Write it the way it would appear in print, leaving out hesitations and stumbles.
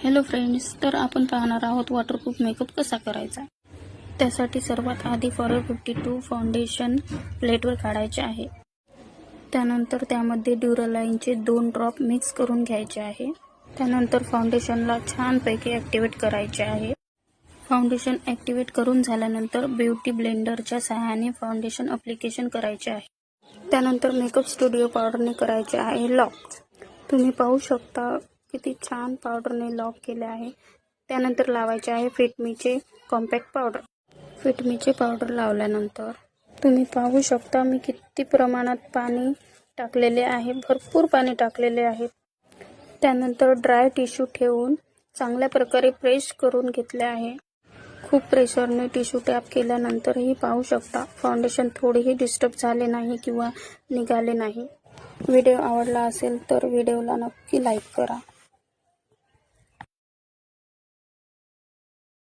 Hello friends, तर आपण पाहणार आहोत वॉटरप्रूफ मेकअप कसा करायचा। त्यासाठी सर्वात आधी फॉरएव्हर 52 फाउंडेशन प्लेटवर काढायचे आहे। त्यानंतर त्यामध्ये ड्युरालाइनचे 2 ड्रॉप मिक्स करून घ्यायचे आहे। त्यानंतर फाउंडेशनला छानपैकी ॲक्टिवेट करायचे आहे। फाउंडेशन ॲक्टिवेट करून झाल्यानंतर ब्युटी ब्लेंडरच्या सहाय्याने फाउंडेशन ॲप्लिकेशन करायचे आहे। त्यानंतर मेकअप स्टुडिओ पावडरने करायचे आहे लॉक। तुम्ही पाहू शकता किती छान पावडरने लॉक केले आहे। त्यानंतर लावायचे आहे फिटमीचे कॉम्पॅक्ट पावडर। फिटमीचे पावडर लावल्यानंतर तुम्ही पाहू शकता मी किती प्रमाणात पाणी टाकलेले आहे, भरपूर पाणी टाकलेले आहे। त्यानंतर ड्राय टिश्यू ठेवून चांगल्या प्रकारे प्रेस करून घेतले आहे। खूप प्रेशरने टिश्यू टॅप केल्यानंतरही पाहू शकता फाउंडेशन थोडेही डिस्टर्ब झाले नाही किंवा निघाले नाही। व्हिडिओ आवडला असेल तर व्हिडिओला नक्की लाईक करा।